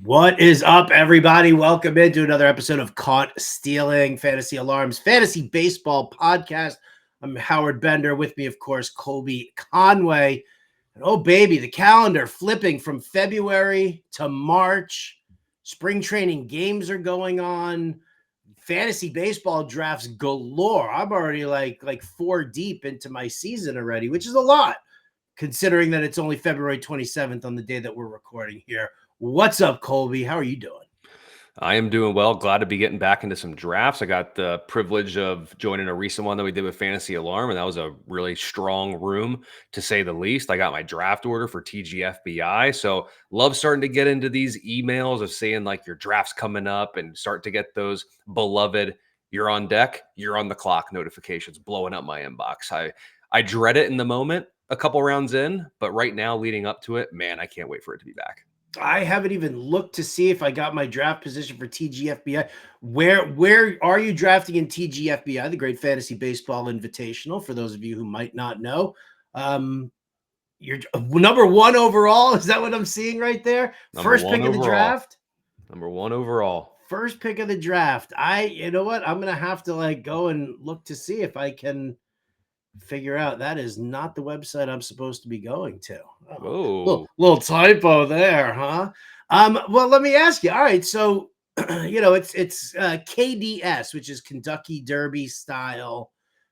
What is up, everybody? Welcome into another episode of Caught Stealing Fantasy Alarms Fantasy Baseball Podcast. I'm Howard Bender. With me, of course, Colby Conway. And oh, baby, the calendar flipping from February to March. Spring training games are going on. Fantasy baseball drafts galore. I'm already like 4 deep into my season already, which is a lot, considering that it's only February 27th on the day that we're recording here. What's up, Colby? How are you doing? I am doing well. Glad to be getting back into some drafts. I got the privilege of joining a recent one that we did with Fantasy Alarm, and that was a really strong room, to say the least. I got my draft order for TGFBI. So love starting to get into these emails of saying like your draft's coming up and start to get those beloved "you're on deck, you're on the clock" notifications blowing up my inbox. I dread it in the moment, a couple rounds in, but right now leading up to it, man, I can't wait for it to be back. I haven't even looked to see if I got my draft position for TGFBI. Where are you drafting in TGFBI, the Great Fantasy Baseball Invitational? For those of you who might not know, you're number 1 overall. Is that what I'm seeing right there? First pick of the draft. Number 1 overall. First pick of the draft. You know what? I'm gonna have to go and look to see if I can figure out that is not the website I'm supposed to be going to. Whoa. Little typo there, huh? Well, let me ask you. All right, so it's KDS, which is Kentucky Derby style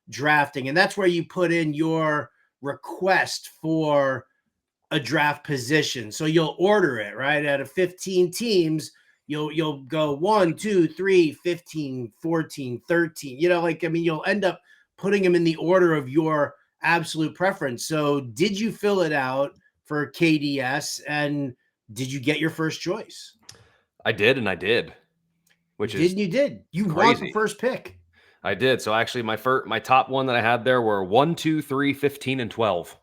drafting, and that's where you put in your request for a draft position. So you'll order it, right? Out of 15 teams, you'll go 1, 2, 3, 15, 14, 13. You'll end up putting them in the order of your absolute preference. So did you fill it out for KDS, and did you get your first choice? I did, and I did. Which is you did. You crazy. want the first pick. I did. So actually my top one that I had there were 1, 2, 3, 15, and 12.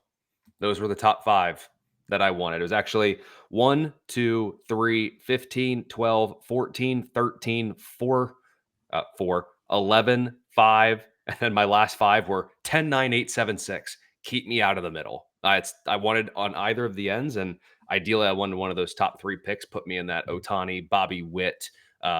Those were the top 5 that I wanted. It was actually 1, 2, 3, 15, 12, 14, 13, 4, 11, 5, and then my last 5 were 10, 9, 8, 7, 6. Keep me out of the middle. I wanted on either of the ends, and ideally I wanted one of those top 3 picks, put me in that Ohtani, Bobby Witt,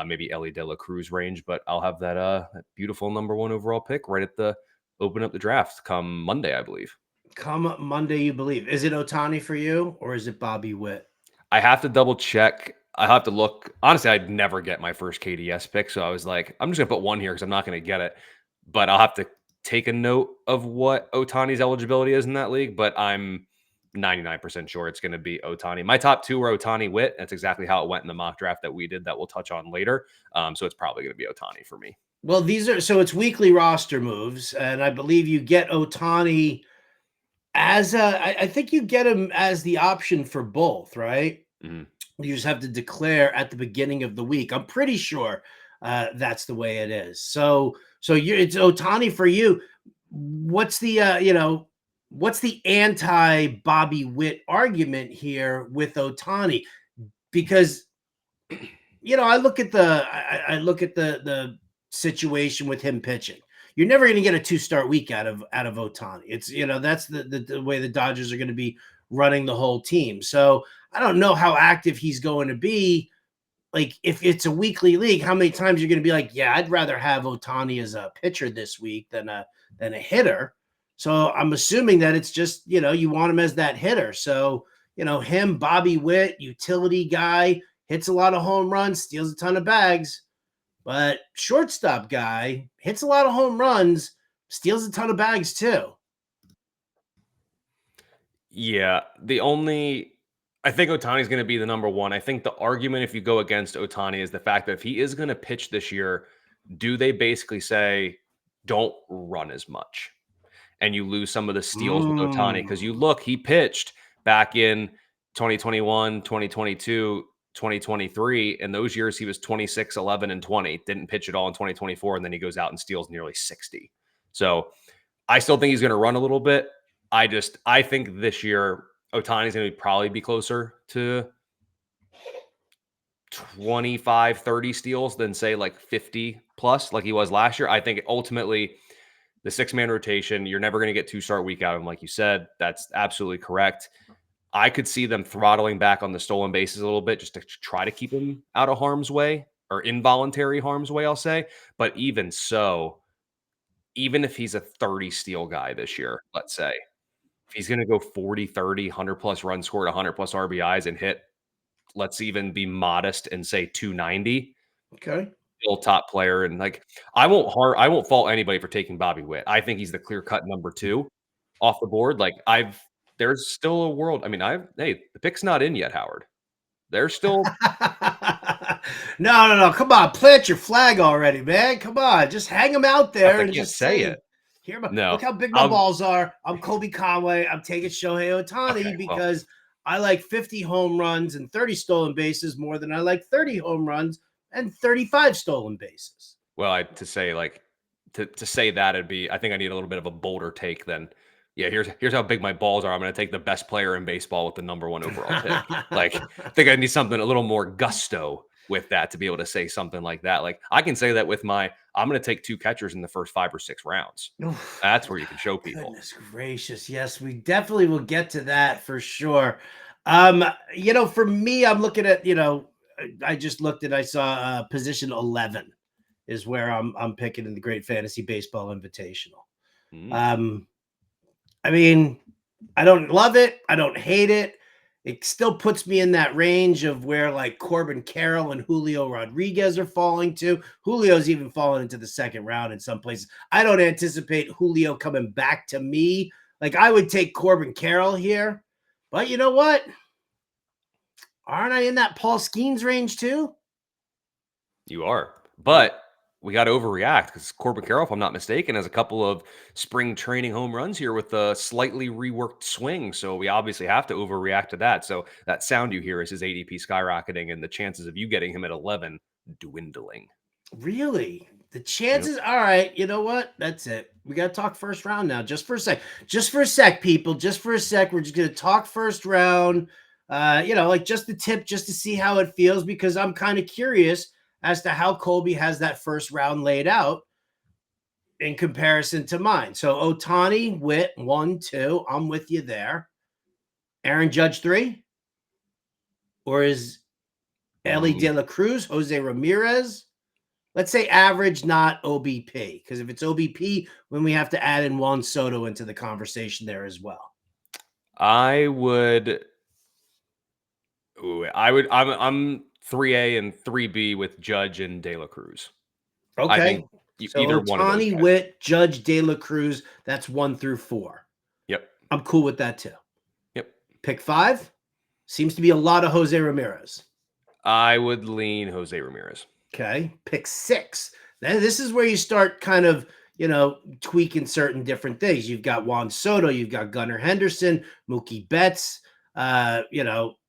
maybe Ellie De La Cruz range, but I'll have that beautiful number 1 overall pick right at the open up the draft come Monday, I believe. Come Monday, you believe. Is it Ohtani for you, or is it Bobby Witt? I have to double check. I have to look. Honestly, I'd never get my first KDS pick, so I was like, I'm just gonna put 1 here because I'm not gonna get it. But I'll have to take a note of what Ohtani's eligibility is in that league. But I'm 99% sure it's going to be Ohtani. My top 2 were Ohtani, Witt. That's exactly how it went in the mock draft that we did that we'll touch on later. So it's probably going to be Ohtani for me. Well, it's weekly roster moves, and I believe you get Ohtani as I think you get him as the option for both, right? Mm-hmm. You just have to declare at the beginning of the week. I'm pretty sure that's the way it is. So it's Ohtani for you. What's the what's the anti Bobby Witt argument here with Ohtani? Because I look at the situation with him pitching. You're never going to get a 2-start week out of Ohtani. It's that's the way the Dodgers are going to be running the whole team. So I don't know how active he's going to be. Like, if it's a weekly league, how many times you're going to be like, yeah, I'd rather have Ohtani as a pitcher this week than a hitter. So I'm assuming that it's just, you want him as that hitter. So, him, Bobby Witt, utility guy, hits a lot of home runs, steals a ton of bags, but shortstop guy, hits a lot of home runs, steals a ton of bags too. Yeah, I think Ohtani's going to be the number 1. I think the argument, if you go against Ohtani, is the fact that if he is going to pitch this year, do they basically say, don't run as much? And you lose some of the steals with Ohtani. Because you look, he pitched back in 2021, 2022, 2023. In those years, he was 26, 11, and 20. Didn't pitch at all in 2024. And then he goes out and steals nearly 60. So I still think he's going to run a little bit. I think this year, Ohtani's going to probably be closer to 25, 30 steals than say like 50 plus like he was last year. I think ultimately the 6-man rotation, you're never going to get 2-start week out of him. Like you said, that's absolutely correct. I could see them throttling back on the stolen bases a little bit just to try to keep him out of harm's way, or involuntary harm's way, I'll say. But even so, even if he's a 30 steal guy this year, let's say, if he's going to go 40, 30, 100 plus runs scored, 100 plus RBIs and hit, let's even be modest and say 290, Okay. still top player. And like, I won't fault anybody for taking Bobby Witt. I think he's the clear cut number 2 off the board. Like, there's still a world. I mean, hey, the pick's not in yet, Howard. There's still No. Come on, plant your flag already, man. Come on, just hang them out there I and can't just say say, it. "Here, No, look how big my balls are. I'm Kobe Conway. I'm taking Shohei Ohtani well, because I like 50 home runs and 30 stolen bases more than I like 30 home runs and 35 stolen bases." to say like to say that it'd be. I think I need a little bit of a bolder take than. Yeah, here's how big my balls are. I'm going to take the best player in baseball with the number 1 overall pick. Like, I think I need something a little more gusto with that to be able to say something like that. Like, I can say that with I'm going to take 2 catchers in the first 5 or 6 rounds. Oof, That's where you can show people. goodness gracious. Yes, we definitely will get to that for sure. For me, I'm looking at, I just looked and I saw position 11 is where I'm picking in the Great Fantasy Baseball Invitational. Mm. I mean, I don't love it. I don't hate it. It still puts me in that range of where like Corbin Carroll and Julio Rodriguez are falling to. Julio's even fallen into the second round in some places. I don't anticipate Julio coming back to me. Like, I would take Corbin Carroll here. But you know what? Aren't I in that Paul Skeens range too? You are. But we got to overreact because Corbin Carroll, if I'm not mistaken, has a couple of spring training home runs here with a slightly reworked swing. So we obviously have to overreact to that. So that sound you hear is his ADP skyrocketing and the chances of you getting him at 11 dwindling. Really? The Yep. chances, all right, you know what? That's it. We got to talk first round now, just for a sec. Just for a sec, people. Just for a sec. We're just going to talk first round. Like just the tip, just to see how it feels, because I'm kind of curious as to how Colby has that first round laid out in comparison to mine. So Ohtani, Witt, 1, 2. I'm with you there. Aaron Judge, 3? Or is Ellie De La Cruz, Jose Ramirez? Let's say average, not OBP, because if it's OBP, then we have to add in Juan Soto into the conversation there as well. I'm 3A and 3B with Judge and De La Cruz. Okay. I think so either one of those Ohtani, guys. Witt, Judge, De La Cruz, that's 1 through 4. Yep. I'm cool with that too. Yep. Pick 5 seems to be a lot of Jose Ramirez. I would lean Jose Ramirez. Okay. Pick 6. Then this is where you start kind of, tweaking certain different things. You've got Juan Soto, you've got Gunnar Henderson, Mookie Betts,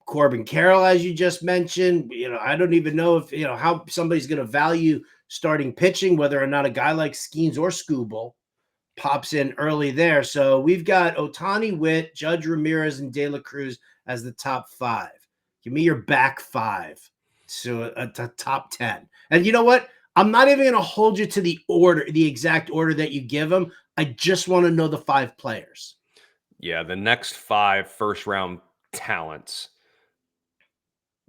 Corbin Carroll, as you just mentioned. I don't even know if, how somebody's going to value starting pitching, whether or not a guy like Skeens or Skubal pops in early there. So we've got Ohtani, Witt, Judge, Ramirez, and De La Cruz as the top 5. Give me your back 5. So a top 10. And you know what? I'm not even going to hold you to the exact order that you give them. I just want to know the 5 players. Yeah, the next 5 first round talents: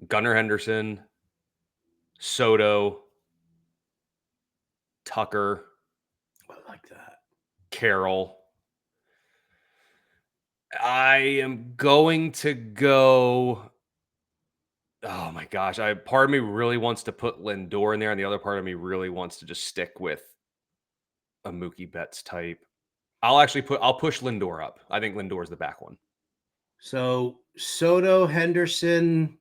Gunnar Henderson, Soto, Tucker, I like that. Carroll. I am going to go. Oh my gosh. Part of me really wants to put Lindor in there, and the other part of me really wants to just stick with a Mookie Betts type. I'll push Lindor up. I think Lindor's the back one. So Soto, Henderson,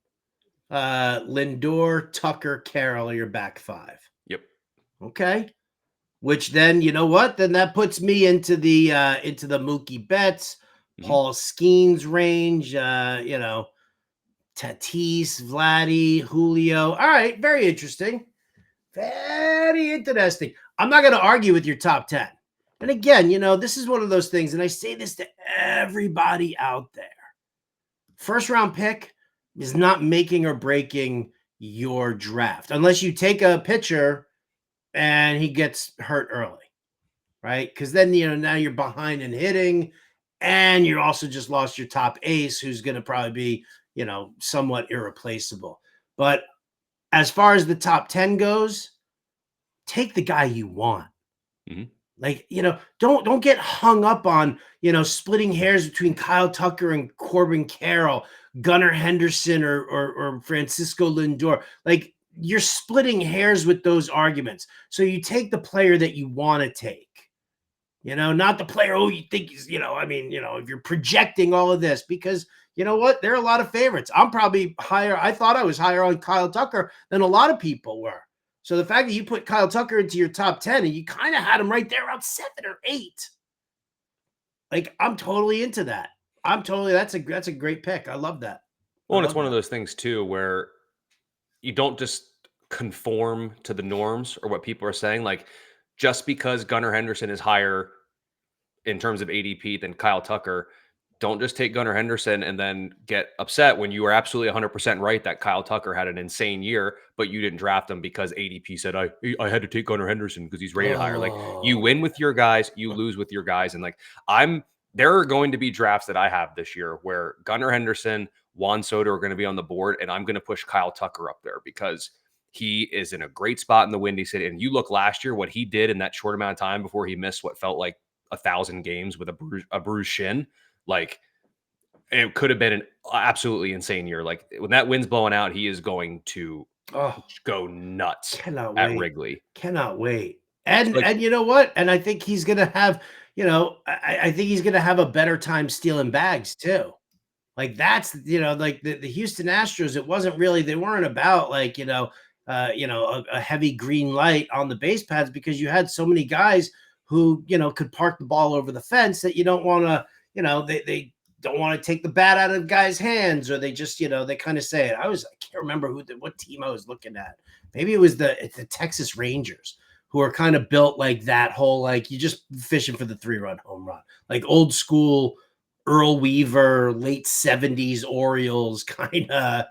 Lindor, Tucker, Carroll are your back 5. Yep. Okay. Which then, you know what? Then that puts me into the Mookie Betts, Paul Skeens range, Tatis, Vladdy, Julio. All right, very interesting. Very interesting. I'm not going to argue with your top 10. And again, this is one of those things, and I say this to everybody out there. First round pick is not making or breaking your draft unless you take a pitcher and he gets hurt early, right? Because then, now you're behind in hitting and you also just lost your top ace, who's going to probably be, somewhat irreplaceable. But as far as the top 10 goes, take the guy you want. Mhm. Like, don't get hung up on, splitting hairs between Kyle Tucker and Corbin Carroll, Gunnar Henderson or Francisco Lindor. Like, you're splitting hairs with those arguments. So you take the player that you want to take. Not the player, you think is, if you're projecting all of this, because you know what? There are a lot of favorites. I'm probably higher. I thought I was higher on Kyle Tucker than a lot of people were. So the fact that you put Kyle Tucker into your top 10 and you kind of had him right there around 7 or 8. Like, I'm totally into that. That's a great pick. I love that. Well, and it's one of those things too where you don't just conform to the norms or what people are saying. Like, just because Gunnar Henderson is higher in terms of ADP than Kyle Tucker, don't just take Gunnar Henderson and then get upset when you were absolutely 100% right that Kyle Tucker had an insane year, but you didn't draft him because ADP said I had to take Gunnar Henderson because he's rated higher. Like, you win with your guys, you lose with your guys, and like there are going to be drafts that I have this year where Gunnar Henderson, Juan Soto are going to be on the board, and I'm going to push Kyle Tucker up there because he is in a great spot in the Windy City. And you look last year, what he did in that short amount of time before he missed what felt like 1,000 games with a bruised shin. Like, it could have been an absolutely insane year. Like, when that wind's blowing out, he is going to go nuts at Wrigley. Cannot wait. And Like, and you know what? And I think he's gonna have, I think he's gonna have a better time stealing bags too. Like, that's, like the Houston Astros, it wasn't really, they weren't about like, a heavy green light on the base pads, because you had so many guys who, could park the ball over the fence that you don't want to, they don't want to take the bat out of guys' hands, or they just, they kind of say it. I can't remember what team I was looking at. Maybe it was the Texas Rangers, who are kind of built like that whole, like, you just fishing for the 3-run home run, like old school Earl Weaver, late 70s Orioles kind of,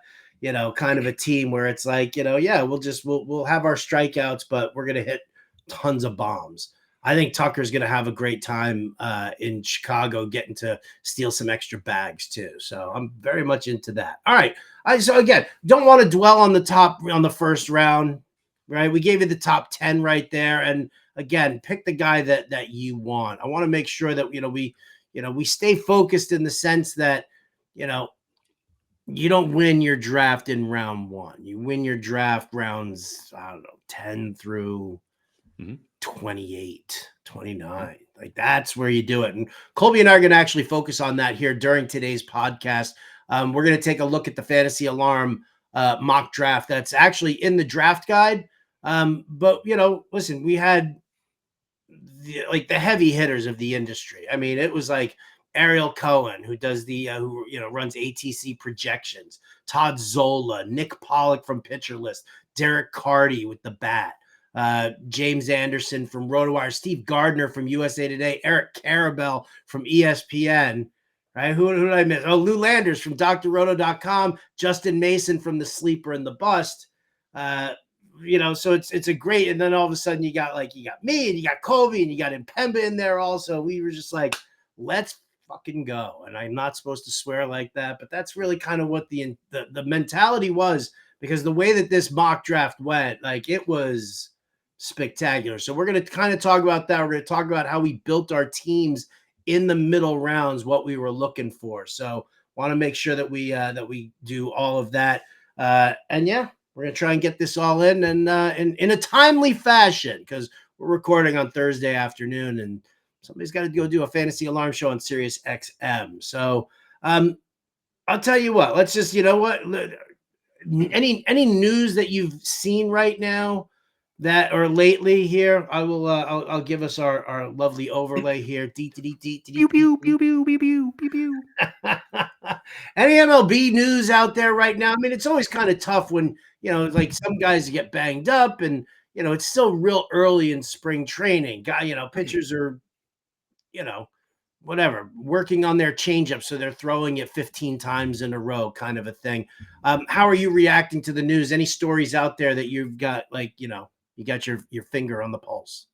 kind of a team where it's like, yeah, we'll have our strikeouts, but we're going to hit tons of bombs. I think Tucker's going to have a great time in Chicago, getting to steal some extra bags too. So I'm very much into that. All right. So again, don't want to dwell on the first round, right? We gave you the top 10 right there. And again, pick the guy that you want. I want to make sure that, we stay focused in the sense that, you don't win your draft in round 1. You win your draft rounds, I don't know, 10 through 28, 29. Like, that's where you do it. And Colby and I are going to actually focus on that here during today's podcast. We're going to take a look at the Fantasy Alarm mock draft that's actually in the draft guide. But, listen, we had the heavy hitters of the industry. I mean, it was like Ariel Cohen, who does who runs ATC projections, Todd Zola, Nick Pollock from Pitcher List, Derek Carty with the bat, James Anderson from RotoWire, Steve Gardner from USA Today, Eric Karabell from ESPN. Right? Who did I miss? Oh, Lou Landers from drroto.com, Justin Mason from The Sleeper and the Bust. So it's a great, and then all of a sudden you got me, and you got Kobe, and you got Impemba in there also. We were just like, let's fucking go. And I'm not supposed to swear like that, but that's really kind of what the mentality was, because the way that this mock draft went, like, it was spectacular. So we're going to kind of talk about that. We're going to talk about how we built our teams in the middle rounds, what we were looking for. So want to make sure that we do all of that. And yeah, we're going to try and get this all in, and in a timely fashion, because we're recording on Thursday afternoon, and somebody's got to go do a Fantasy Alarm show on Sirius XM. So I'll tell you what, let's just, any news that you've seen right now that, or lately here, I'll give us our lovely overlay here. Pew, pew, pew, pew, pew, pew, pew. Any MLB news out there right now? I mean, it's always kind of tough when, like, some guys get banged up, and, it's still real early in spring training. Pitchers are, whatever, working on their changeup, so they're throwing it 15 times in a row, kind of a thing. How are you reacting to the news? Any stories out there that you've got, like, you got your finger on the pulse?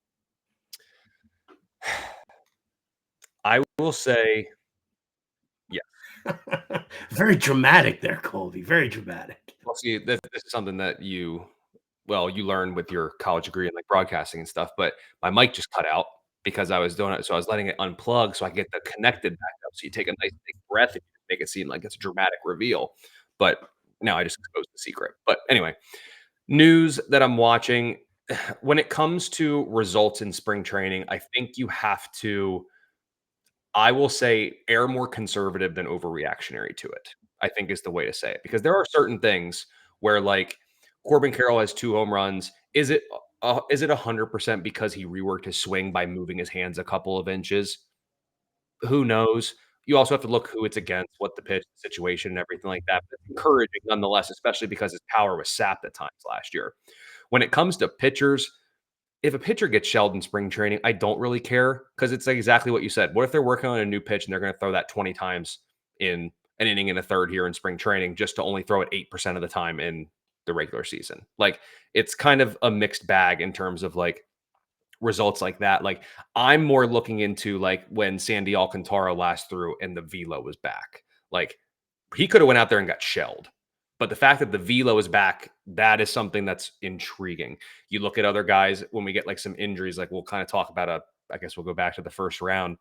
I will say Very dramatic there, Colby. Very dramatic. Well, see, this is something that you learn with your college degree and like broadcasting and stuff. But my mic just cut out because I was doing it, so I was letting it unplug so I get the connected back up. So you take a nice big breath and you make it seem like it's a dramatic reveal. But now I just exposed the secret. But anyway, news that I'm watching when it comes to results in spring training, I think you have to, I will say, err more conservative than overreactionary to it, I think is the way to say it. Because there are certain things where, like, Corbin Carroll has 2 home runs. Is it 100% because he reworked his swing by moving his hands a couple of inches? Who knows? You also have to look who it's against, what the pitch situation and everything like that. But it's encouraging nonetheless, especially because his power was sapped at times last year. When it comes to pitchers, if a pitcher gets shelled in spring training, I don't really care because it's like exactly what you said. What if they're working on a new pitch and they're going to throw that 20 times in an inning and a third here in spring training just to only throw it 8% of the time in the regular season? Like, it's kind of a mixed bag in terms of like results like that. Like, I'm more looking into like when Sandy Alcantara last threw and the velo was back. Like, he could have went out there and got shelled. But the fact that the velo is back, that is something that's intriguing. You look at other guys when we get like some injuries, like we'll kind of talk about I guess we'll go back to the first round.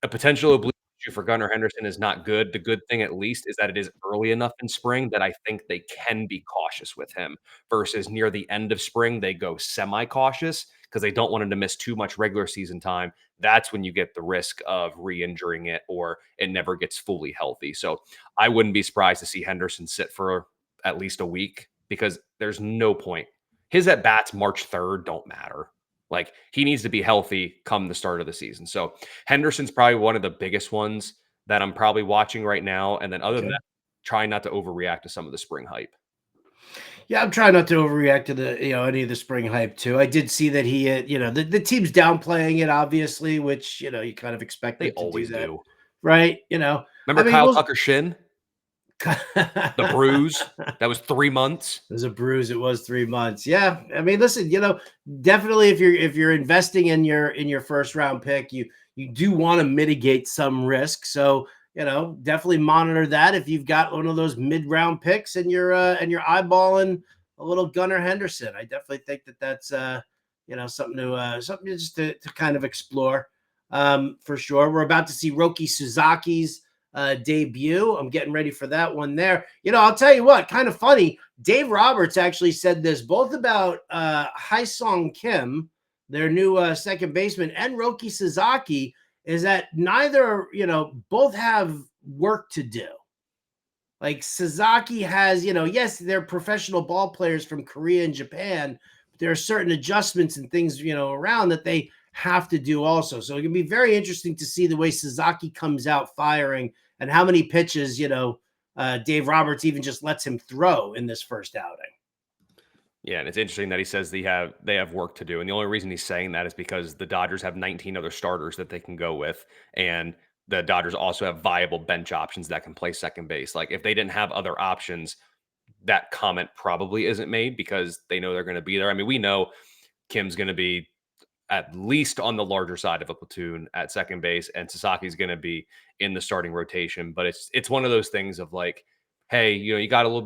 A potential oblique issue for Gunnar Henderson is not good. The good thing, at least, is that it is early enough in spring that I think they can be cautious with him versus near the end of spring, they go semi-cautious because they don't want him to miss too much regular season time. That's when you get the risk of re-injuring it or it never gets fully healthy. So I wouldn't be surprised to see Henderson sit for at least a week because there's no point. His at-bats March 3rd don't matter. Like, he needs to be healthy come the start of the season. So Henderson's probably one of the biggest ones that I'm probably watching right now. And then other than Okay. that, trying not to overreact to some of the spring hype. Yeah, I'm trying not to overreact to the any of the spring hype too. I did see that he the team's downplaying it obviously, which you kind of expect They them to do always that, do. right? I Remember mean, Kyle Tucker shin? The bruise? It That was 3 months. was a bruise. It was 3 months. Yeah, I mean, listen, definitely if you're investing in your first round pick, you do want to mitigate some risk. So definitely monitor that if you've got one of those mid round picks and you're eyeballing a little Gunnar Henderson. I definitely think that's something to kind of explore for sure. We're about to see Roki Suzuki's debut. I'm getting ready for that one there. I'll tell you what, kind of funny. Dave Roberts actually said this both about Haesung Kim, their new second baseman, and Roki Suzuki, is that neither, both have work to do. Like Suzuki has, yes, they're professional ball players from Korea and Japan, but there are certain adjustments and things, around that they have to do also. So it can be very interesting to see the way Suzuki comes out firing and how many pitches, Dave Roberts even just lets him throw in this first outing. Yeah, and it's interesting that he says they have work to do. And the only reason he's saying that is because the Dodgers have 19 other starters that they can go with. And the Dodgers also have viable bench options that can play second base. Like, if they didn't have other options, that comment probably isn't made because they know they're going to be there. I mean, we know Kim's going to be at least on the larger side of a platoon at second base, and Sasaki's going to be in the starting rotation. But it's one of those things of like, hey, you got a little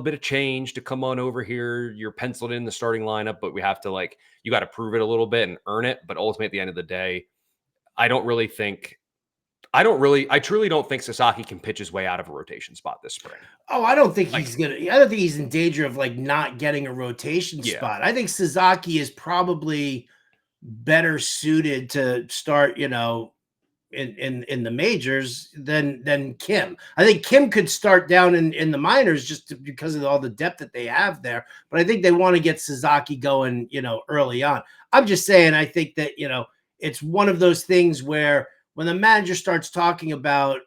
bit of change to come on over here. You're penciled in the starting lineup, but we have to you got to prove it a little bit and earn it. But ultimately, at the end of the day, I truly don't think Sasaki can pitch his way out of a rotation spot this spring. Oh, I don't think I don't think he's in danger of not getting a rotation spot. I think Sasaki is probably better suited to start, in the majors than Kim. I think Kim could start down in the minors because of all the depth that they have there. But I think they want to get Sasaki going, early on. I'm just saying, I think that, it's one of those things where when the manager starts talking about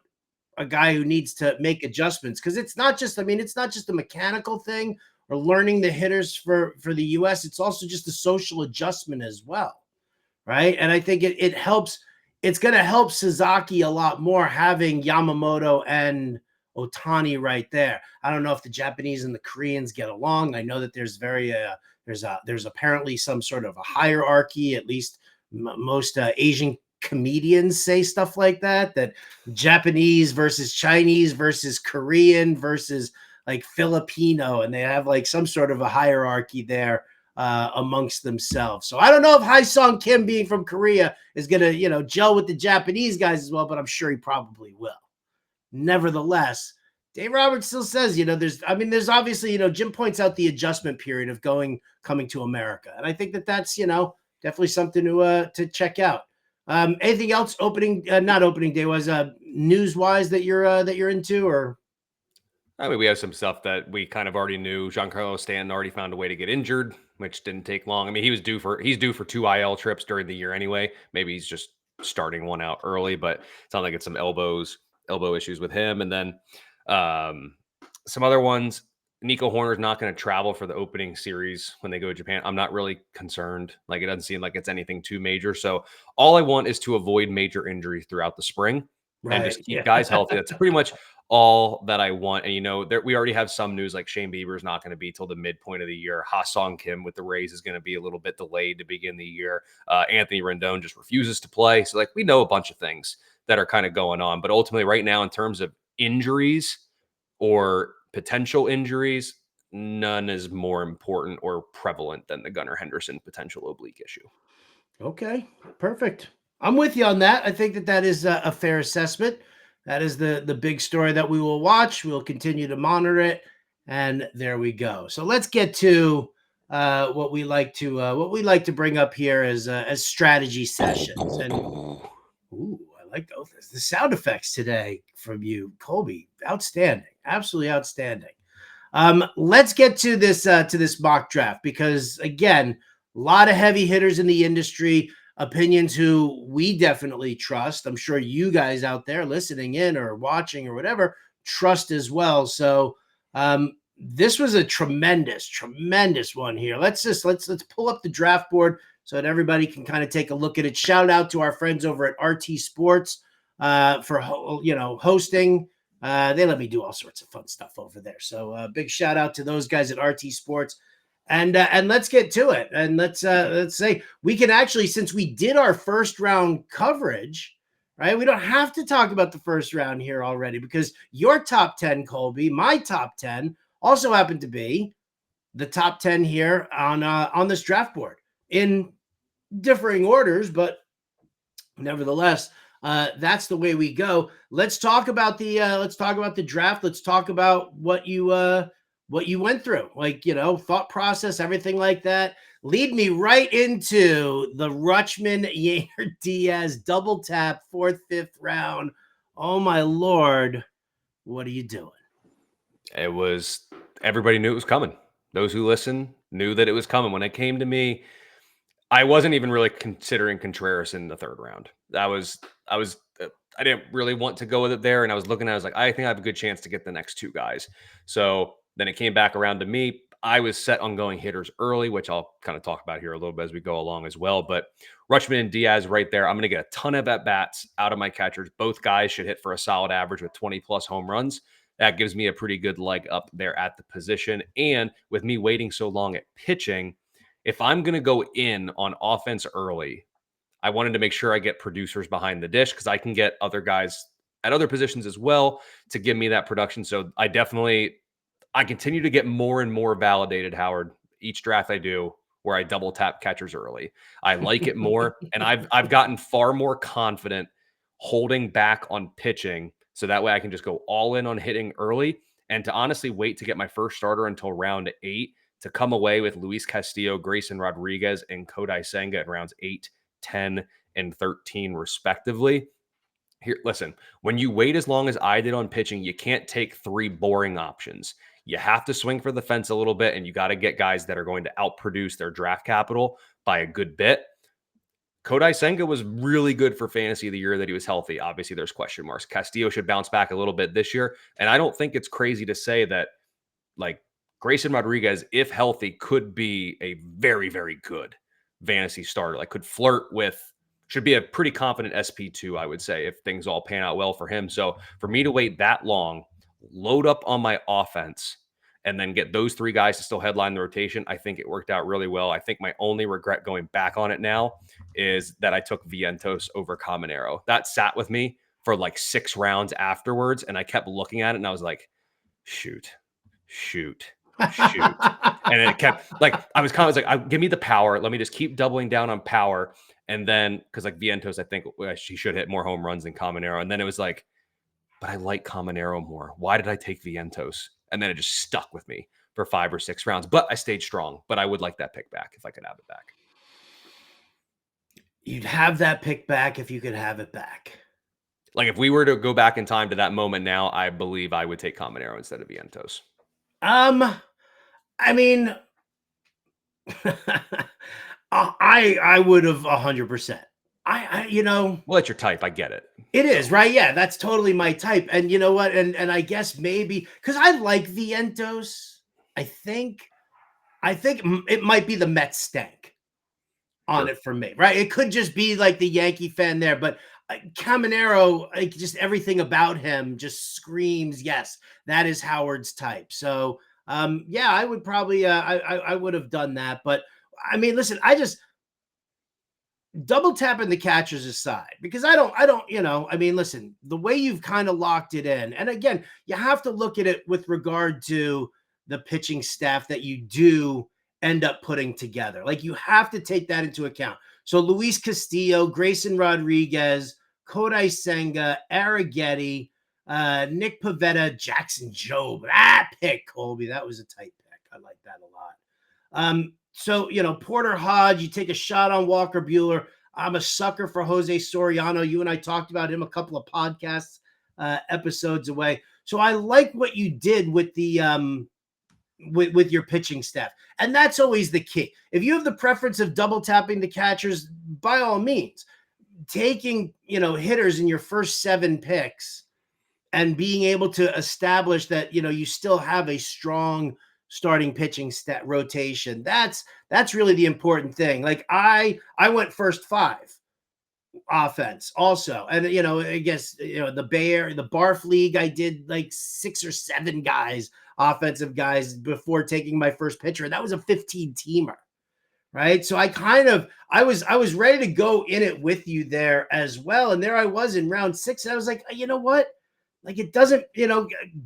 a guy who needs to make adjustments, because it's not just a mechanical thing or learning the hitters for the US, it's also just a social adjustment as well. Right. And I think it helps. It's going to help Suzuki a lot more having Yamamoto and Ohtani right there. I don't know if the Japanese and the Koreans get along. I know that there's apparently some sort of a hierarchy, at least most Asian comedians say stuff like that Japanese versus Chinese versus Korean versus like Filipino, and they have like some sort of a hierarchy there amongst themselves. So I don't know if Hae-Sung Kim being from Korea is going to, gel with the Japanese guys as well, but I'm sure he probably will. Nevertheless, Dave Roberts still says, there's obviously, Jim points out the adjustment period of coming to America. And I think that's, definitely something to check out. Anything else not opening day was news wise that you're into, or? I mean, we have some stuff that we kind of already knew. Giancarlo Stanton already found a way to get injured, which didn't take long. I mean, he's due for 2 IL trips during the year anyway. Maybe he's just starting one out early, but it sounds like it's some elbow issues with him. And then some other ones. Nico Horner's not going to travel for the opening series when they go to Japan. I'm not really concerned. Like, it doesn't seem like it's anything too major. So all I want is to avoid major injuries throughout the spring and just keep guys healthy. That's pretty much all that I want. And, we already have some news like Shane Bieber is not going to be till the midpoint of the year. Ha-Sung Kim with the Rays is going to be a little bit delayed to begin the year. Anthony Rendon just refuses to play. So, we know a bunch of things that are kind of going on. But ultimately, right now, in terms of injuries or potential injuries, none is more important or prevalent than the Gunnar Henderson potential oblique issue. Okay, perfect. I'm with you on that. I think that is a fair assessment. That is the big story that we will watch. We'll continue to monitor it, and there we go. So let's get to what we like to bring up here as strategy sessions. And I like those the sound effects today from you, Colby. Outstanding, absolutely outstanding. Let's get to this mock draft, because again, a lot of heavy hitters in the industry, opinions who we definitely trust. I'm sure you guys out there listening in or watching or whatever trust as well. So this was a tremendous one here. Let's pull up the draft board so that everybody can kind of take a look at it. Shout out to our friends over at RT Sports for hosting. They let me do all sorts of fun stuff over there. So big shout out to those guys at RT Sports. And let's get to it. And let's say we can actually, since we did our first round coverage, right? We don't have to talk about the first round here already, because your top 10, Colby, my top 10 also happened to be the top 10 here on this draft board in differing orders, but nevertheless, that's the way we go. Let's talk about the draft. Let's talk about what you went through, thought process, everything like that. Lead me right into the Rutschman Yainer Diaz double tap, 4th, 5th round. Oh my Lord, what are you doing? Everybody knew it was coming. Those who listen knew that it was coming. When it came to me, I wasn't even really considering Contreras in the 3rd round. I didn't really want to go with it there. And I was looking at it, I was like, I think I have a good chance to get the next 2 guys. So then it came back around to me. I was set on going hitters early, which I'll kind of talk about here a little bit as we go along as well. But Rutschman and Diaz right there, I'm going to get a ton of at-bats out of my catchers. Both guys should hit for a solid average with 20-plus home runs. That gives me a pretty good leg up there at the position. And with me waiting so long at pitching, if I'm going to go in on offense early, I wanted to make sure I get producers behind the dish, because I can get other guys at other positions as well to give me that production. So I continue to get more and more validated, Howard, each draft I do, where I double tap catchers early. I like it more, and I've gotten far more confident holding back on pitching, so that way I can just go all in on hitting early, and to honestly wait to get my first starter until round 8 to come away with Luis Castillo, Grayson Rodriguez, and Kodai Senga at rounds 8, 10, and 13 respectively. Here, listen, when you wait as long as I did on pitching, you can't take 3 boring options. You have to swing for the fence a little bit, and you got to get guys that are going to outproduce their draft capital by a good bit. Kodai Senga was really good for fantasy the year that he was healthy. Obviously, there's question marks. Castillo should bounce back a little bit this year. And I don't think it's crazy to say that, Grayson Rodriguez, if healthy, could be a very, very good fantasy starter. Could flirt with, should be a pretty confident SP2, I would say, if things all pan out well for him. So for me to wait that long, load up on my offense, and then get those 3 guys to still headline the rotation, I think it worked out really well. I think my only regret going back on it now is that I took Vientos over Caminero. That sat with me for like 6 rounds afterwards, and I kept looking at it, and I was like, shoot. And it kept like, I was kind of like, give me the power. Let me just keep doubling down on power. And then, because like Vientos, I think she should hit more home runs than Caminero. And then it was like, but I like Caminero more. Why did I take Vientos? And then it just stuck with me for 5 or 6 rounds. But I stayed strong. But I would like that pick back if I could have it back. You'd have that pick back if you could have it back. Like if we were to go back in time to that moment now, I believe I would take Caminero instead of Vientos. I mean, I would have 100%. Well, that's your type. I get it. It is, right? Yeah, that's totally my type. And you know what? And I guess maybe because I like Vientos, I think it might be the Mets stank on it for me, right? It could just be like the Yankee fan there, but Caminero, like just everything about him just screams, yes, that is Howard's type. So yeah, I would probably I would have done that. But I mean, listen, I just double tapping the catchers aside, because I don't, I mean, listen, the way you've kind of locked it in, and again, you have to look at it with regard to the pitching staff that you do end up putting together. Like you have to take that into account. So Luis Castillo, Grayson Rodriguez, Kodai Senga, Arrighetti, Nick Pivetta, Jackson Jobe. That pick, Colby, that was a tight pick. I like that a lot. So, Porter Hodge, you take a shot on Walker Buehler. I'm a sucker for Jose Soriano. You and I talked about him a couple of podcasts episodes away. So I like what you did with the with your pitching staff. And that's always the key. If you have the preference of double tapping the catchers, by all means, taking, hitters in your first 7 picks and being able to establish that, you still have a strong starting pitching rotation. That's really the important thing. Like I went first 5 offense also. And, I guess, the Barf League, I did like 6 or 7 guys, offensive guys before taking my first pitcher. That was a 15-teamer. Right. So I was ready to go in it with you there as well. And there I was in round 6. And I was like, you know what? Like it doesn't,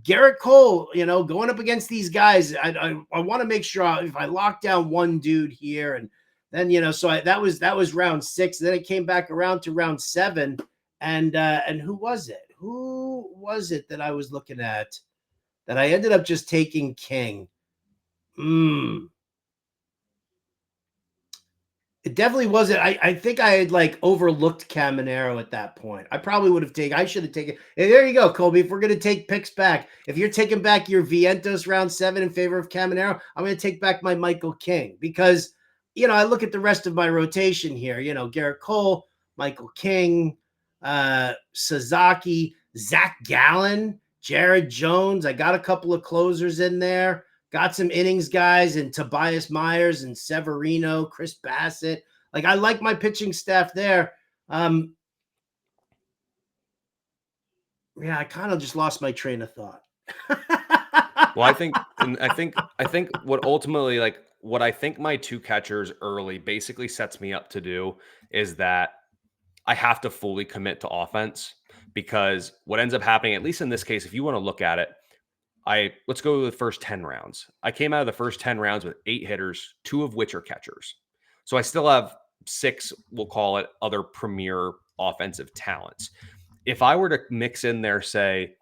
Garrett Cole, going up against these guys. I want to make sure if I lock down one dude here, and then, that was round 6. Then it came back around to round 7. And who was it? Who was it that I was looking at that I ended up just taking King? It definitely wasn't. I think I had like overlooked Caminero at that point. I probably would have taken. I should have taken. And there you go, Colby. If we're gonna take picks back, if you're taking back your Vientos round 7 in favor of Caminero, I'm gonna take back my Michael King because I look at the rest of my rotation here. Garrett Cole, Michael King, Sasaki, Zach Gallen, Jared Jones. I got a couple of closers in there. Got some innings guys and Tobias Myers and Severino, Chris Bassett. Like I like my pitching staff there. Yeah, I kind of just lost my train of thought. Well, I think what ultimately, like what I think my 2 catchers early basically sets me up to do is that I have to fully commit to offense, because what ends up happening, at least in this case, if you want to look at it, let's go to the first 10 rounds. I came out of the first 10 rounds with 8 hitters, 2 of which are catchers. So I still have 6, we'll call it, other premier offensive talents. If I were to mix in there, say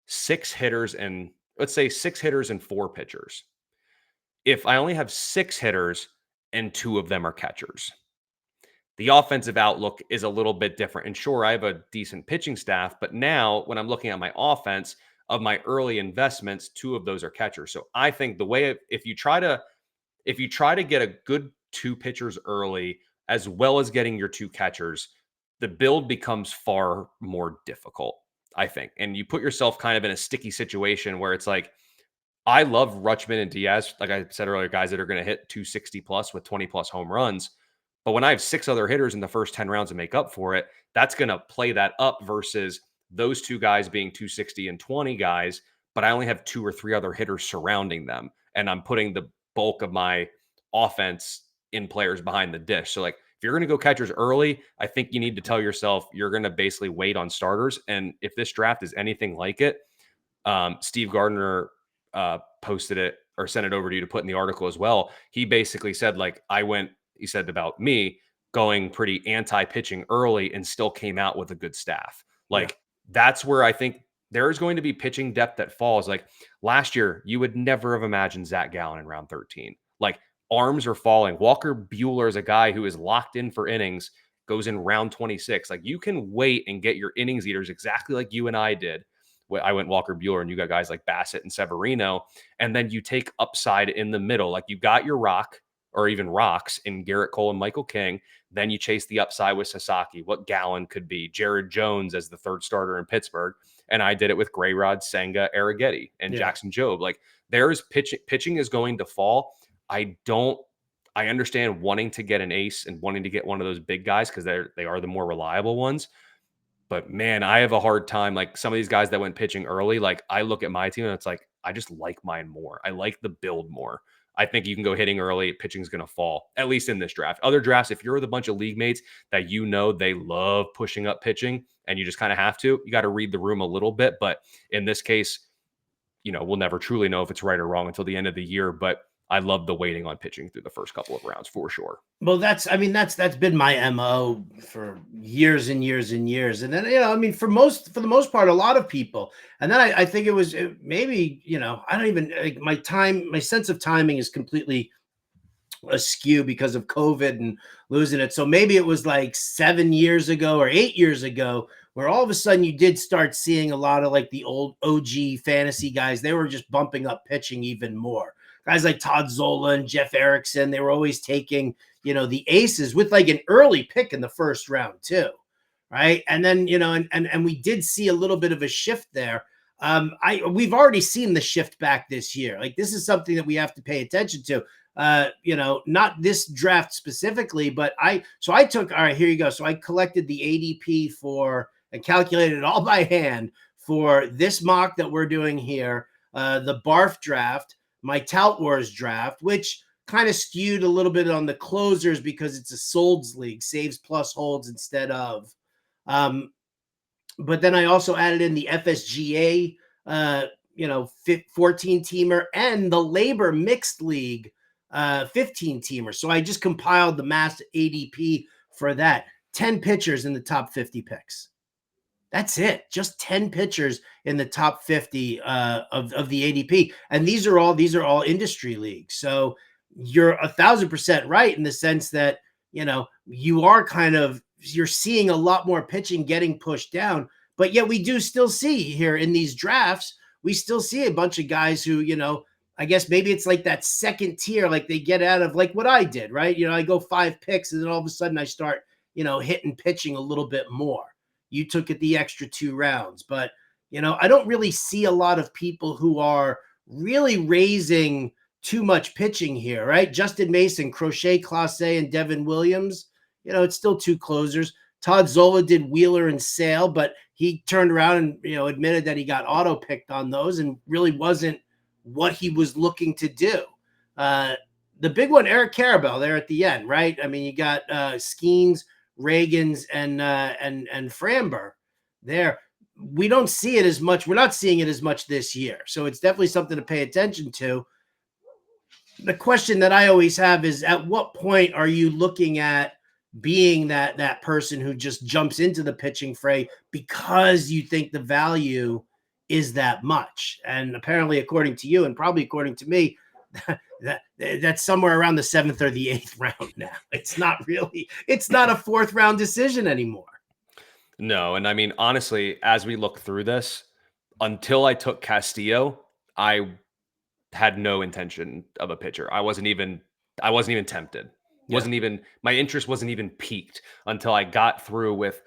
6 hitters and let's say 6 hitters and 4 pitchers. If I only have 6 hitters and 2 of them are catchers, the offensive outlook is a little bit different. And sure, I have a decent pitching staff, but now when I'm looking at my offense, of my early investments, 2 of those are catchers. So I think the way, if you try to get a good 2 pitchers early, as well as getting your 2 catchers, the build becomes far more difficult, I think. And you put yourself kind of in a sticky situation where it's like, I love Rutschman and Diaz, like I said earlier, guys that are going to hit 260 plus with 20 plus home runs. But when I have 6 other hitters in the first 10 rounds to make up for it, that's going to play that up versus those 2 guys being 260 and 20 guys, but I only have 2 or 3 other hitters surrounding them. And I'm putting the bulk of my offense in players behind the dish. So like, if you're going to go catchers early, I think you need to tell yourself you're going to basically wait on starters. And if this draft is anything like it, Steve Gardner posted it or sent it over to you to put in the article as well. He basically said, like, he said about me going pretty anti-pitching early and still came out with a good staff. Like, that's where I think there is going to be pitching depth that falls. Like last year, you would never have imagined Zach Gallen in round 13. Like, arms are falling. Walker Buehler is a guy who is locked in for innings, goes in round 26. Like, you can wait and get your innings eaters exactly like you and I did. I went Walker Buehler, and you got guys like Bassett and Severino, and then you take upside in the middle. Like, you got your rock or even rocks in Garrett Cole and Michael King. Then you chase the upside with Sasaki, what Gallen could be, Jared Jones as the third starter in Pittsburgh. And I did it with Grayrod, Senga, Arrighetti, and Jackson Jobe. Like, there's pitching is going to fall. I understand wanting to get an ace and wanting to get one of those big guys because they are the more reliable ones. But man, I have a hard time. Like, some of these guys that went pitching early, like, I look at my team and it's like, I just like mine more. I like the build more. I think you can go hitting early. Pitching's going to fall, at least in this draft. Other drafts, if you're with a bunch of league mates that they love pushing up pitching and you just kind of have to, you got to read the room a little bit. But in this case, we'll never truly know if it's right or wrong until the end of the year. But I love the waiting on pitching through the first couple of rounds for sure. Well, that's been my MO for years and years and years. And then, for the most part, a lot of people. And then I think it was maybe, I don't even like my sense of timing is completely askew because of COVID and losing it. So maybe it was like 7 years ago or 8 years ago where all of a sudden you did start seeing a lot of like the old OG fantasy guys. They were just bumping up pitching even more. Guys like Todd Zola and Jeff Erickson, they were always taking, the aces with like an early pick in the first round too. Right. And then, and we did see a little bit of a shift there. We've already seen the shift back this year. Like, this is something that we have to pay attention to. Not this draft specifically, but all right, here you go. So I collected the ADP and calculated it all by hand for this mock that we're doing here, the BARF draft, my Tout Wars draft, which kind of skewed a little bit on the closers because it's a solds league, saves plus holds instead of. But then I also added in the FSGA, 14-teamer and the labor mixed league, 15-teamer. So I just compiled the mass ADP for that. 10 pitchers in the top 50 picks. That's it. Just 10 pitchers in the top 50 of the ADP. And these are all industry leagues. So you're 1,000% right in the sense that, you're seeing a lot more pitching getting pushed down. But yet we do still see here in these drafts, we still see a bunch of guys who, I guess maybe it's like that second tier, like they get out of like what I did, right? I go 5 picks and then all of a sudden I start, hitting pitching a little bit more. You took it the extra 2 rounds, but, I don't really see a lot of people who are really raising too much pitching here, right? Justin Mason, Crochet, Clase, and Devin Williams, it's still 2 closers. Todd Zola did Wheeler and Sale, but he turned around and, admitted that he got auto-picked on those and really wasn't what he was looking to do. The big one, Eric Carabell there at the end, right? I mean, you got Skeens, Reagans, and Framber there. We don't see it as much. We're not seeing it as much this year. So it's definitely something to pay attention to. The question that I always have is, at what point are you looking at being that person who just jumps into the pitching fray because you think the value is that much? And apparently, according to you, and probably according to me, that's somewhere around the 7th or the 8th round now. It's not a 4th round decision anymore. No. And I mean, honestly, as we look through this, until I took Castillo, I had no intention of a pitcher. I wasn't even tempted. My interest wasn't even piqued until I got through with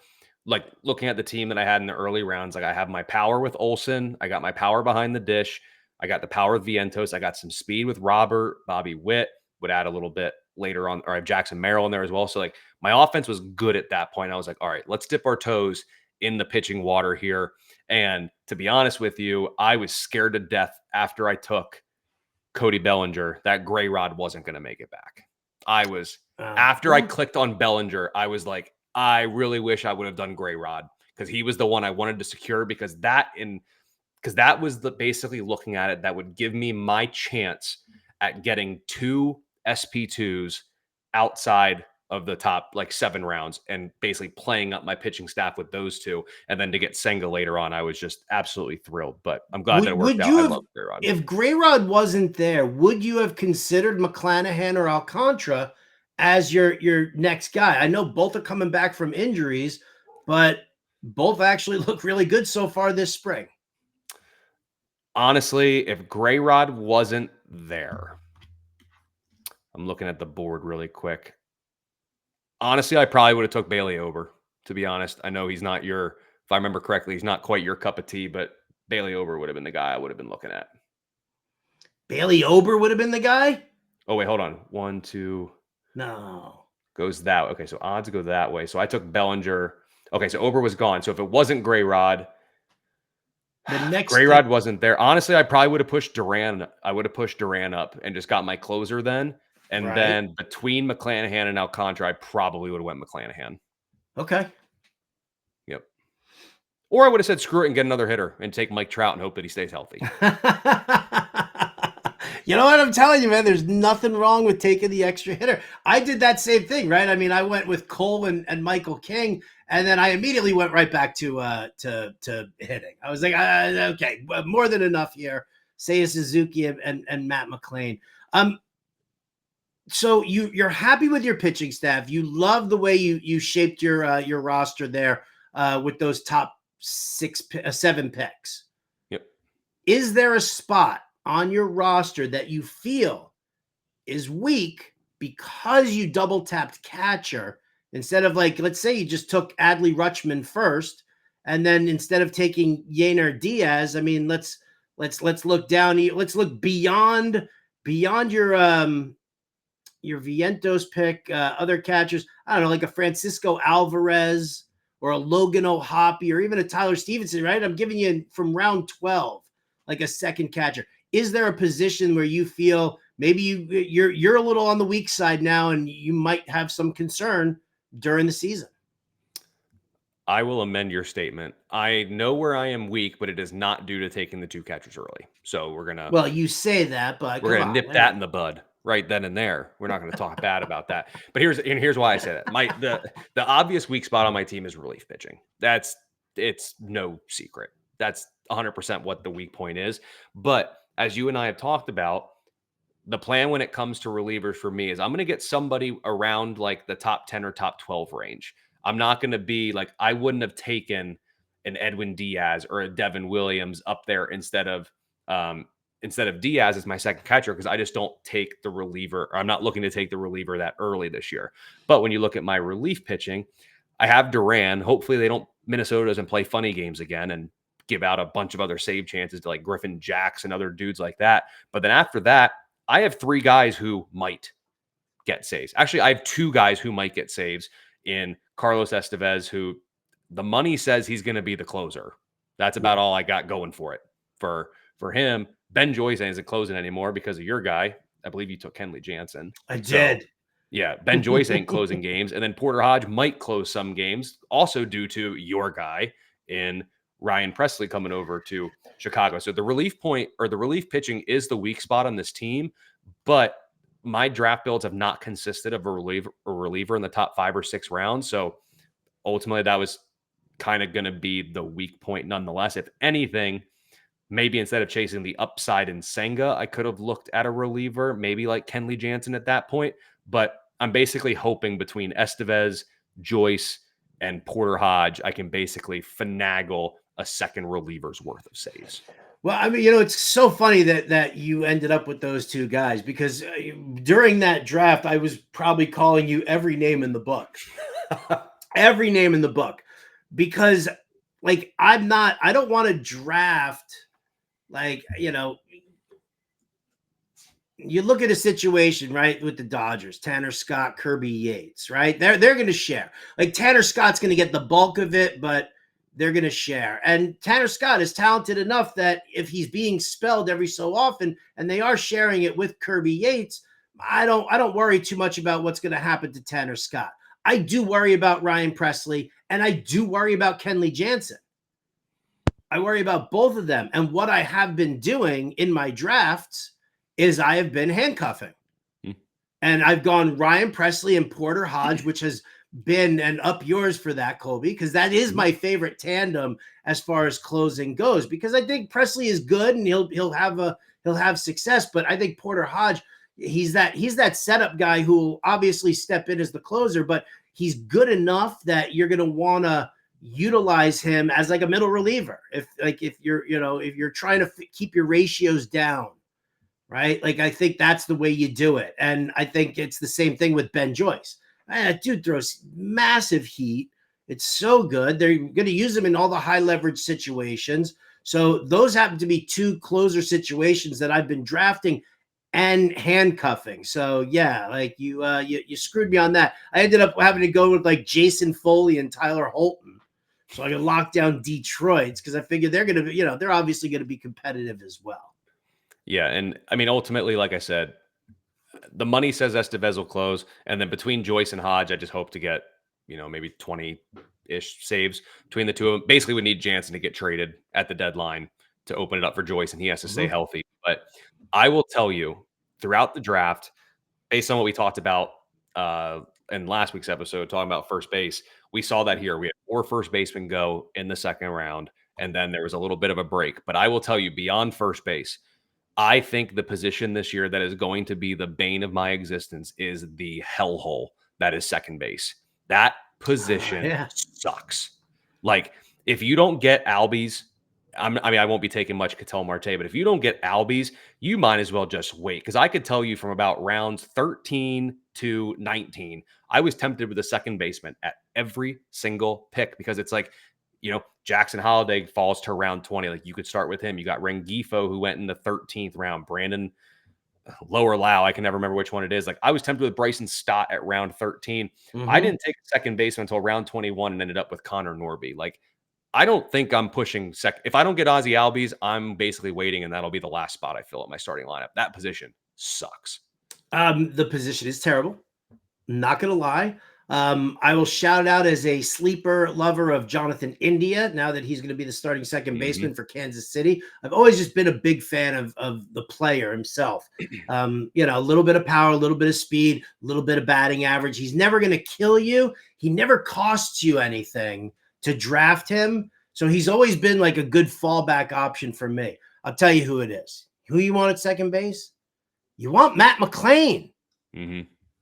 like looking at the team that I had in the early rounds. Like, I have my power with Olsen. I got my power behind the dish. I got the power with Vientos. I got some speed with Robert. Bobby Witt would add a little bit later on, or I have Jackson Merrill in there as well. So like, my offense was good at that point. I was like, all right, let's dip our toes in the pitching water here. And to be honest with you, I was scared to death after I took Cody Bellinger that Gray Rod wasn't going to make it back. After I clicked on Bellinger, I was like, I really wish I would have done Gray Rod because he was the one I wanted to secure because that was basically looking at it that would give me my chance at getting 2 SP2s outside of the top like 7 rounds and basically playing up my pitching staff with those 2. And then to get Senga later on, I was just absolutely thrilled. But I'm glad that it worked out. I love Gray Rod. If Gray Rod wasn't there, would you have considered McClanahan or Alcantara as your next guy? I know both are coming back from injuries, but both actually look really good so far this spring. Honestly, if Gray Rod wasn't there, I'm looking at the board really quick. Honestly, I probably would have took Bailey Ober, to be honest. I know he's not if I remember correctly, he's not quite your cup of tea, but Bailey Ober would have been the guy I would have been looking at. Bailey Ober would have been the guy? Oh, wait, hold on. 1, 2. No. Goes that way. Okay, so odds go that way. So I took Bellinger. Okay, so Ober was gone. So if it wasn't Gray Rod, Gray Rod wasn't there. Honestly, I probably would have pushed Duran. I would have pushed Duran up and just got my closer then. And then between McClanahan and Alcantara, I probably would have went McClanahan. Okay. Yep. Or I would have said screw it and get another hitter and take Mike Trout and hope that he stays healthy. You know what I'm telling you, man? There's nothing wrong with taking the extra hitter. I did that same thing, right? I mean, I went with Cole and Michael King, and then I immediately went right back to hitting. I was like, okay, more than enough here. Seiya Suzuki and Matt McLain. So you're happy with your pitching staff. You love the way you shaped your roster there with those top 7 picks. Yep. Is there a spot on your roster that you feel is weak because you double tapped catcher instead of, like, let's say you just took Adley Rutschman first, and then instead of taking Yener Diaz, I mean, let's look down. Let's look beyond your Vientos pick, other catchers. I don't know, like a Francisco Alvarez or a Logan O'Hoppe or even a Tyler Stevenson, right? I'm giving you from round 12, like a second catcher. Is there a position where you feel maybe you're a little on the weak side now and you might have some concern during the season? I will amend your statement. I know where I am weak, but it is not due to taking the 2 catchers early. So we're gonna. Well, you say that, but we're gonna nip that in the bud right then and there. We're not gonna talk bad about that. But here's why I say that. The obvious weak spot on my team is relief pitching. It's no secret. That's 100% what the weak point is. But as you and I have talked about, the plan when it comes to relievers for me is I'm going to get somebody around like the top 10 or top 12 range. I'm not going to be like, I wouldn't have taken an Edwin Diaz or a Devin Williams up there instead of Diaz as my second catcher, because I just don't take the reliever, or I'm not looking to take the reliever that early this year. But when you look at my relief pitching, I have Duran. Hopefully Minnesota doesn't play funny games again and give out a bunch of other save chances to like Griffin Jacks and other dudes like that. But then after that, I have 3 guys who might get saves. Actually, I have 2 guys who might get saves in Carlos Estevez, who the money says he's going to be the closer. That's about all I got going for it. For him, Ben Joyce isn't closing anymore because of your guy. I believe you took Kenley Jansen. I did. Yeah, Ben Joyce ain't closing games. And then Porter Hodge might close some games, also due to your guy in Ryan Presley coming over to Chicago. So the relief point, or the relief pitching, is the weak spot on this team. But my draft builds have not consisted of a reliever in the top 5 or 6 rounds. So ultimately that was kind of going to be the weak point nonetheless. If anything, maybe instead of chasing the upside in Senga, I could have looked at a reliever, maybe like Kenley Jansen at that point. But I'm basically hoping between Estevez, Joyce, and Porter Hodge, I can basically finagle a second reliever's worth of saves. Well, I mean, it's so funny that you ended up with those 2 guys, because during that draft, I was probably calling you every name in the book, every name in the book, because like, I don't want to draft, like, you look at a situation, right, with the Dodgers, Tanner Scott, Kirby Yates, right? They're going to share. Like, Tanner Scott's going to get the bulk of it, but they're going to share. And Tanner Scott is talented enough that if he's being spelled every so often, and they are sharing it with Kirby Yates, I don't worry too much about what's going to happen to Tanner Scott. I do worry about Ryan Presley, and I do worry about Kenley Jansen. I worry about both of them. And what I have been doing in my drafts is I have been handcuffing. And I've gone Ryan Presley and Porter Hodge, which has been an up yours for that, Colby, because that is my favorite tandem as far as closing goes. Because I think Presley is good and he'll have success, but I think Porter Hodge, he's that setup guy who will obviously step in as the closer, but he's good enough that you're going to want to utilize him as like a middle reliever. If you're trying to keep your ratios down. Right? Like, I think that's the way you do it. And I think it's the same thing with Ben Joyce. Man, that dude throws massive heat. It's so good. They're going to use him in all the high leverage situations. So those happen to be two closer situations that I've been drafting and handcuffing. So yeah, like you screwed me on that. I ended up having to go with like Jason Foley and Tyler Holton. So I could lock down Detroit's because I figured they're going to, they're obviously going to be competitive as well. Yeah, and I mean, ultimately, like I said, the money says Estevez will close, and then between Joyce and Hodge, I just hope to get, maybe 20-ish saves between the two of them. Basically, we need Jansen to get traded at the deadline to open it up for Joyce, and he has to stay healthy. But I will tell you, throughout the draft, based on what we talked about in last week's episode, talking about first base, we saw that here. We had 4 first basemen go in the second round, and then there was a little bit of a break. But I will tell you, beyond first base, I think the position this year that is going to be the bane of my existence is the hellhole that is second base. That position sucks. Like, if you don't get Albies, I won't be taking much Ketel Marte, but if you don't get Albies, you might as well just wait. Because I could tell you from about rounds 13 to 19, I was tempted with a second baseman at every single pick because it's like, Jackson Holiday falls to round 20. Like, you could start with him. You got Rengifo, who went in the 13th round. Brandon Lower Lau, I can never remember which one it is. Like, I was tempted with Bryson Stott at round 13. I didn't take a second baseman until round 21 and ended up with Connor Norby. Like, I don't think I'm pushing second. If I don't get Ozzie Albies, I'm basically waiting, and that'll be the last spot I fill at my starting lineup. That position sucks. The position is terrible. Not going to lie. I will shout out as a sleeper lover of Jonathan India now that he's going to be the starting second baseman for Kansas City. I've always just been a big fan of the player himself. A little bit of power, a little bit of speed, a little bit of batting average. He's never going to kill you. He never costs you anything to draft him. So he's always been like a good fallback option for me. I'll tell you who it is. Who you want at second base? You want Matt McLain.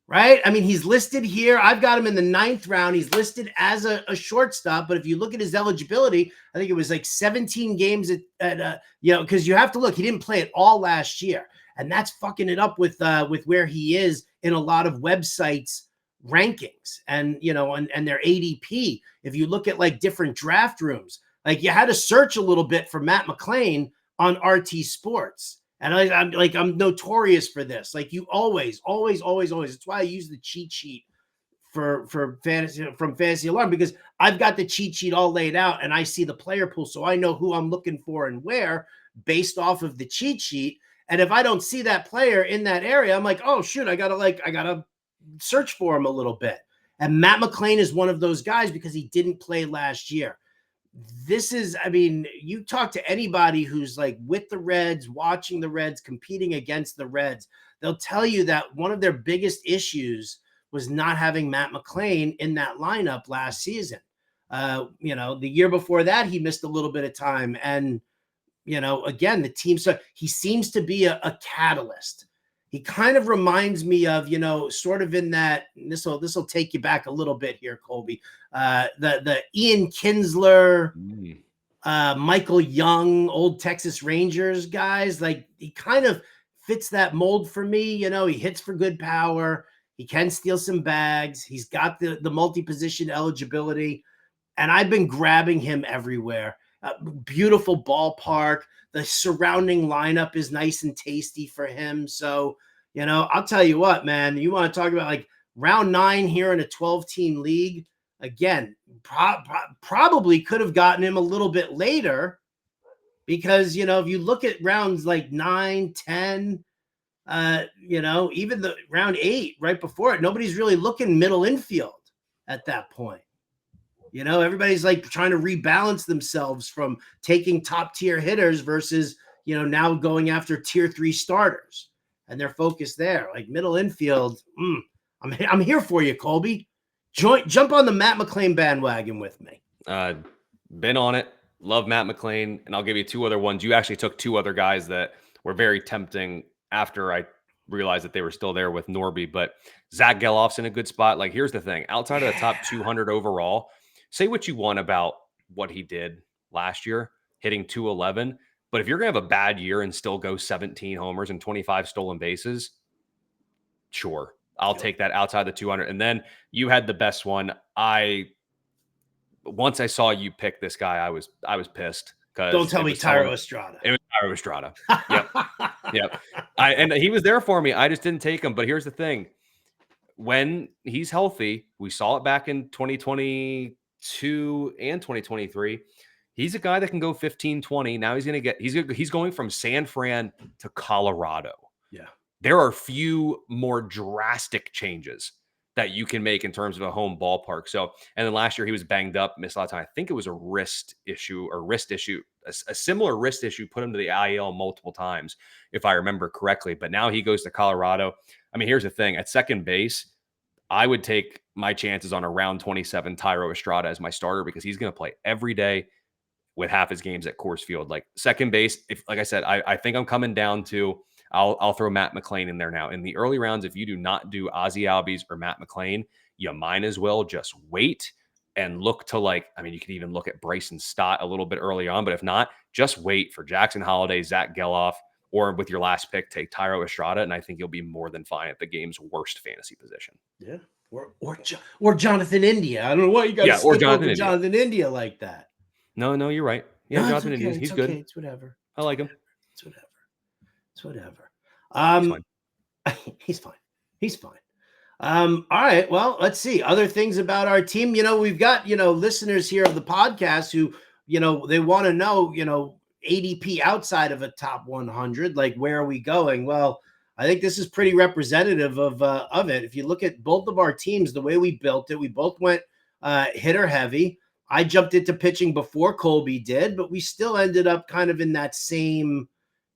Right? I mean, he's listed here. I've got him in the 9th round. He's listed as a shortstop, but if you look at his eligibility, I think it was like 17 games because you have to look, he didn't play it all last year. And that's fucking it up with where he is in a lot of websites rankings and their ADP. If you look at like different draft rooms, like you had to search a little bit for Matt McLain on RT Sports. And I'm notorious for this. Like, you always. That's why I use the cheat sheet for fantasy from Fantasy Alarm, because I've got the cheat sheet all laid out and I see the player pool, so I know who I'm looking for and where based off of the cheat sheet. And if I don't see that player in that area, I'm like, oh shoot, I gotta search for him a little bit. And Matt McLain is one of those guys because he didn't play last year. You talk to anybody who's like with the Reds, watching the Reds, competing against the Reds, they'll tell you that one of their biggest issues was not having Matt McLain in that lineup last season. The year before that, he missed a little bit of time. And, again, the team, so he seems to be a catalyst. He kind of reminds me of, sort of in that, this will take you back a little bit here, Colby, the Ian Kinsler, Michael Young, old Texas Rangers guys. Like, he kind of fits that mold for me. He hits for good power. He can steal some bags. He's got the multi-position eligibility. And I've been grabbing him everywhere. Beautiful ballpark. The surrounding lineup is nice and tasty for him. So, I'll tell you what, man, you want to talk about like round 9 here in a 12-team league. again, probably could have gotten him a little bit later because, if you look at rounds like 9, 10, even the round 8 right before it, nobody's really looking middle infield at that point. Everybody's like trying to rebalance themselves from taking top tier hitters versus, now going after tier 3 starters, and they're focused there. Like middle infield, I'm here for you, Colby. Jump on the Matt McLain bandwagon with me. Been on it. Love Matt McLain, and I'll give you 2 other ones. You actually took 2 other guys that were very tempting after I realized that they were still there with Norby, but Zach Gelof's in a good spot. Like, here's the thing. Outside of the top 200 overall, say what you want about what he did last year, hitting 211. But if you're going to have a bad year and still go 17 homers and 25 stolen bases, sure, I'll take that outside the 200. And then you had the best one. Once I saw you pick this guy, I was pissed. Don't tell me Thairo Estrada. It was Thairo Estrada. Yep. Yep. And he was there for me. I just didn't take him. But here's the thing. When he's healthy, we saw it back in 2022 and 2023. He's a guy that can go 15, 20. Now he's going from San Fran to Colorado. Yeah. There are few more drastic changes that you can make in terms of a home ballpark. So, and then last year he was banged up, missed a lot of time. I think it was a wrist issue, a similar wrist issue put him to the IL multiple times, if I remember correctly. But now he goes to Colorado. I mean, here's the thing. At second base, I would take my chances on a round 27 Thairo Estrada as my starter because he's going to play every day with half his games at Coors Field. Like second base, like I said, I think I'm coming down to I'll throw Matt McLain in there now. In the early rounds, if you do not do Ozzie Albies or Matt McLain, you might as well just wait and look to you could even look at Bryson Stott a little bit early on, but if not, just wait for Jackson Holliday, Zach Gelof, or with your last pick, take Thairo Estrada, and I think you'll be more than fine at the game's worst fantasy position. Yeah, or Jonathan India. I don't know why you guys skip over Jonathan India like that. No, you're right. Yeah, Jonathan India, he's good. It's whatever. I like him. It's whatever. He's fine. All right. Well, let's see other things about our team. We've got, listeners here of the podcast who, they want to know, ADP outside of a top 100, like where are we going? Well, I think this is pretty representative of it. If you look at both of our teams, the way we built it, we both went hitter heavy. I jumped into pitching before Colby did, but we still ended up kind of in that same,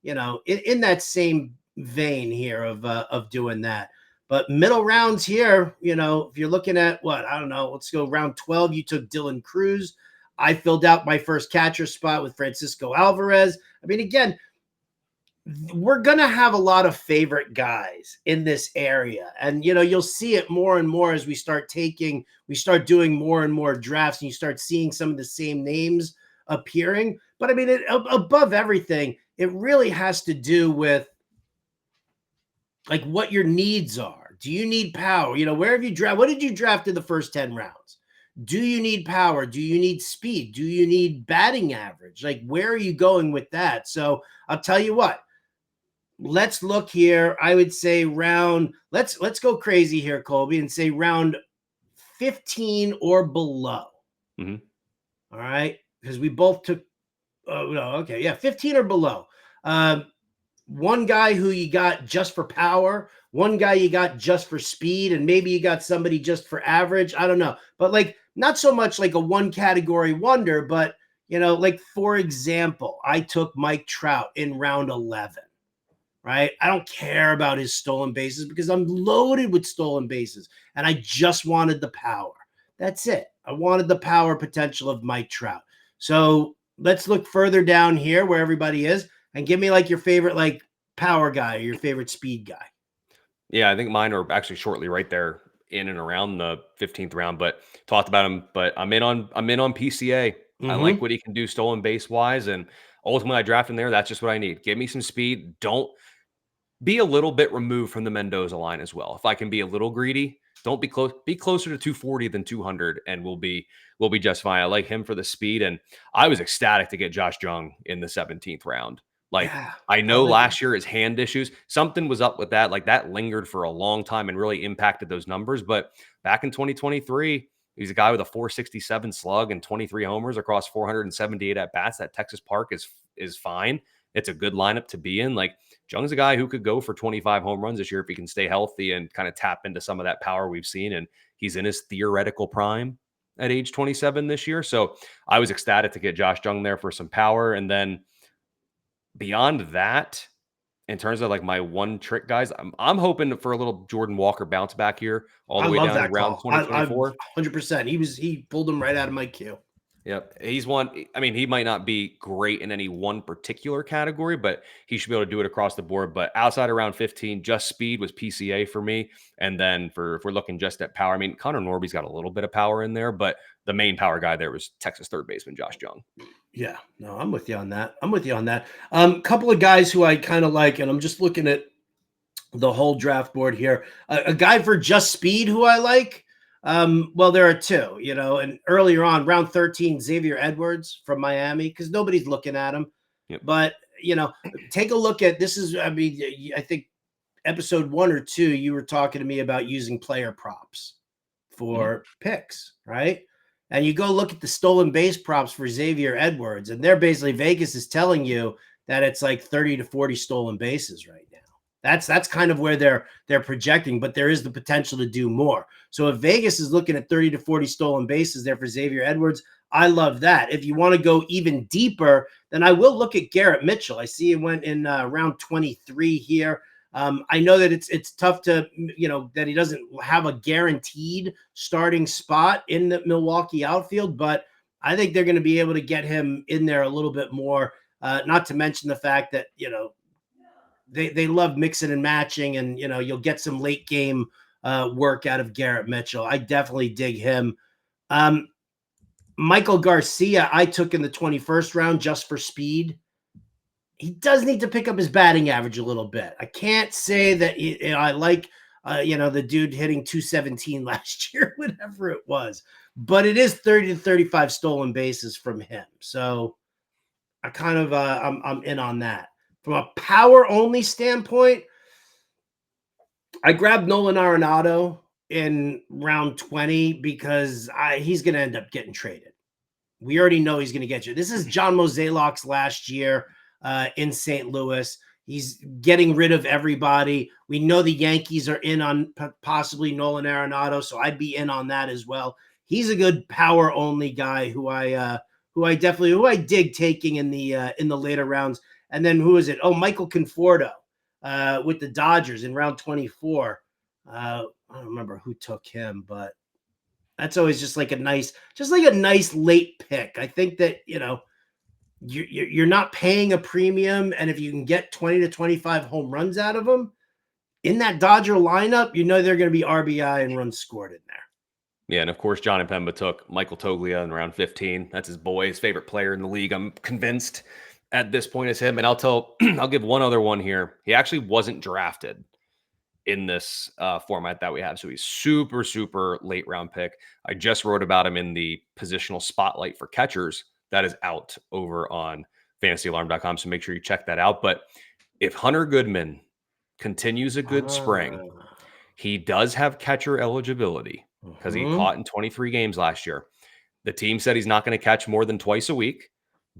in that same vein here of doing that. But middle rounds here, if you're looking at let's go round 12, you took Dylan Cruz. I filled out my first catcher spot with Francisco Alvarez. I mean, again, we're going to have a lot of favorite guys in this area. And, you'll see it more and more as we start doing more and more drafts and you start seeing some of the same names appearing. But I mean, above everything, it really has to do with like what your needs are. Do you need power? Where have you draft? What did you draft in the first 10 rounds? Do you need power? Do you need speed? Do you need batting average? Like, where are you going with that? So I'll tell you what, let's look here. I would say let's go crazy here, Colby, and say round 15 or below. Mm-hmm. All right. Because we both took, 15 or below. One guy who you got just for power, one guy you got just for speed, and maybe you got somebody just for average. I don't know. But like, not so much like a one category wonder, but, like, for example, I took Mike Trout in round 11, right? I don't care about his stolen bases because I'm loaded with stolen bases and I just wanted the power. That's it. I wanted the power potential of Mike Trout. So let's look further down here where everybody is and give me like your favorite, like, power guy or your favorite speed guy. Yeah, I think mine are actually shortly right there in and around the 15th round, but talked about him. But I'm in on PCA. Mm-hmm. I like what he can do stolen base wise, and ultimately I draft him there. That's just what I need. Give me some speed. Don't be a little bit removed from the Mendoza line as well. If I can be a little greedy, don't be close. Be closer to 240 than 200, and we'll be just fine. I like him for the speed, and I was ecstatic to get Josh Jung in the 17th round. Like, yeah, I know last year his hand issues, something was up with that. Like, that lingered for a long time and really impacted those numbers. But back in 2023, He's a guy with a 467 slug and 23 homers across 478 at bats. That Texas Park is fine. It's a good lineup to be in. Like, Jung's a guy who could go for 25 home runs this year if he can stay healthy and kind of tap into some of that power we've seen. And he's in his theoretical prime at age 27 this year. So I was ecstatic to get Josh Jung there for some power. And then beyond that, in terms of like my one trick guys, I'm hoping for a little Jordan Walker bounce back here all the way love down to that round call. 2024. 100%. He pulled him right out of my queue. Yep. He's one. I mean, he might not be great in any one particular category, but he should be able to do it across the board. But outside of round 15, just speed was PCA for me. And then if we're looking just at power, I mean, Connor Norby's got a little bit of power in there, but the main power guy there was Texas third baseman Josh Jung. Yeah, no, I'm with you on that. Couple of guys who I kind of like, and I'm just looking at the whole draft board here. A guy for just speed who I like. Well, there are two, and earlier on, round 13, Xavier Edwards from Miami, because nobody's looking at him. Yep. But, take a look at this is, I think episode 1 or 2, you were talking to me about using player props for picks, right? And you go look at the stolen base props for Xavier Edwards, and they're basically Vegas is telling you that it's like 30 to 40 stolen bases right now. That's kind of where they're projecting, but there is the potential to do more. So if Vegas is looking at 30 to 40 stolen bases there for Xavier Edwards, I love that. If you want to go even deeper, then I will look at Garrett Mitchell. I see it went in round 23 here. I know that it's tough to, that he doesn't have a guaranteed starting spot in the Milwaukee outfield, but I think they're going to be able to get him in there a little bit more. Not to mention the fact that, they love mixing and matching, and, you'll get some late game work out of Garrett Mitchell. I definitely dig him. Michael Garcia, I took in the 21st round just for speed. He does need to pick up his batting average a little bit. I can't say that I like, the dude hitting 217 last year, whatever it was, but it is 30 to 35 stolen bases from him. So I kind of, I'm in on that. From a power only standpoint, I grabbed Nolan Arenado in round 20 because he's going to end up getting traded. We already know he's going to get you. This is John Mozeliak's last year in St. Louis. He's getting rid of everybody. We know the Yankees are in on possibly Nolan Arenado, so I'd be in on that as well. He's a good power only guy who I dig taking in the later rounds. And then who is it? Oh, Michael Conforto with the Dodgers in round 24. I don't remember who took him, but that's always just like a nice late pick. I think that, you're not paying a premium, and if you can get 20 to 25 home runs out of them in that Dodger lineup, they're going to be RBI and runs scored in there. Yeah, and of course, John and Pemba took Michael Toglia in round 15. That's his boy, his favorite player in the league. I'm convinced at this point is him. And I'll give one other one here. He actually wasn't drafted in this format that we have. So he's super, super late round pick. I just wrote about him in the positional spotlight for catchers. That is out over on fantasyalarm.com. So make sure you check that out. But if Hunter Goodman continues a good spring, he does have catcher eligibility because he caught in 23 games last year. The team said he's not going to catch more than twice a week.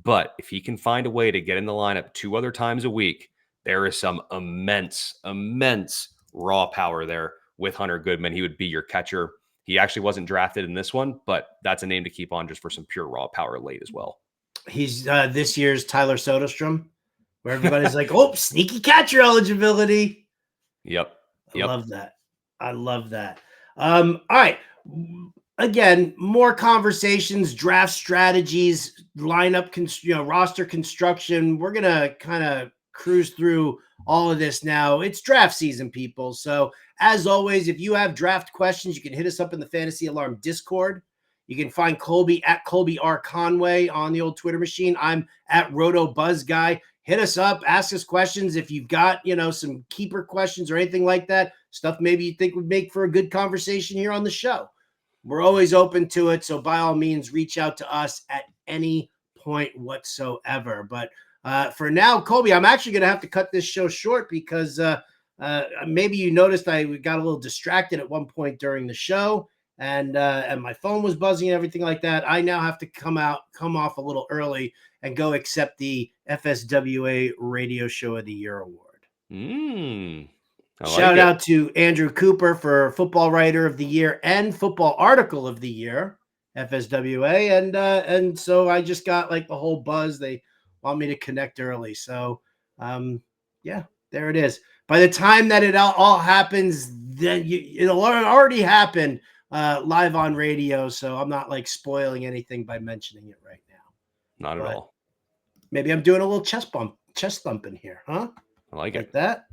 But if he can find a way to get in the lineup 2 other times a week, there is some immense raw power there with Hunter Goodman. He would be your catcher. He actually wasn't drafted in this one, but that's a name to keep on just for some pure raw power late as well. He's this year's Tyler Soderstrom, where everybody's like, oh, sneaky catcher eligibility. Yep. I love that. All right. Again, more conversations, draft strategies, lineup, roster construction. We're going to kind of cruise through all of this now. It's draft season, people. So as always, if you have draft questions, you can hit us up in the Fantasy Alarm Discord. You can find Colby at Colby R. Conway on the old Twitter machine. I'm at Roto Buzz Guy. Hit us up, ask us questions. If you've got, some keeper questions or anything like that, stuff maybe you think would make for a good conversation here on the show. We're always open to it. So by all means, reach out to us at any point whatsoever. But for now, Colby, I'm actually going to have to cut this show short because maybe you noticed I got a little distracted at one point during the show. and my phone was buzzing and everything like that. I now have to come off a little early and go accept the FSWA Radio Show of the Year award. Shout out to Andrew Cooper for Football Writer of the Year and Football Article of the Year, FSWA, and so I just got like the whole buzz. They want me to connect early, so yeah, there it is. By the time that it all happens, then it'll already happen live on radio, so I'm not like spoiling anything by mentioning it right now. Not at all. Maybe I'm doing a little chest thumping here, huh? I like that.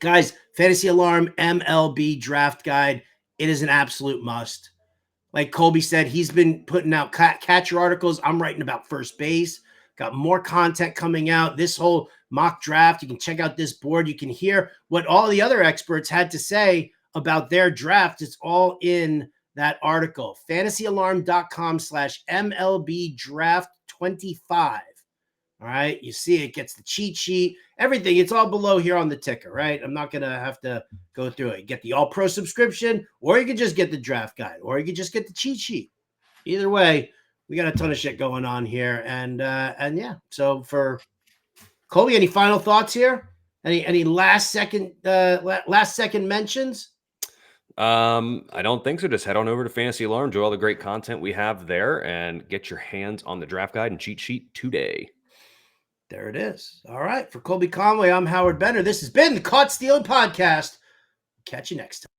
Guys, Fantasy Alarm MLB Draft Guide. It is an absolute must. Like Colby said, he's been putting out catcher articles. I'm writing about first base. Got more content coming out. This whole mock draft, you can check out this board. You can hear what all the other experts had to say about their draft. It's all in that article. FantasyAlarm.com/MLB Draft 25. All right. You see it gets the cheat sheet, everything. It's all below here on the ticker, right? I'm not going to have to go through it. Get the All Pro subscription, or you can just get the draft guide, or you can just get the cheat sheet. Either way, we got a ton of shit going on here. And yeah. So for Colby, any final thoughts here? Any last second mentions? I don't think so. Just head on over to Fantasy Alarm, enjoy all the great content we have there, and get your hands on the draft guide and cheat sheet today. There it is. All right. For Colby Conway, I'm Howard Bender. This has been the Caught Stealing Podcast. Catch you next time.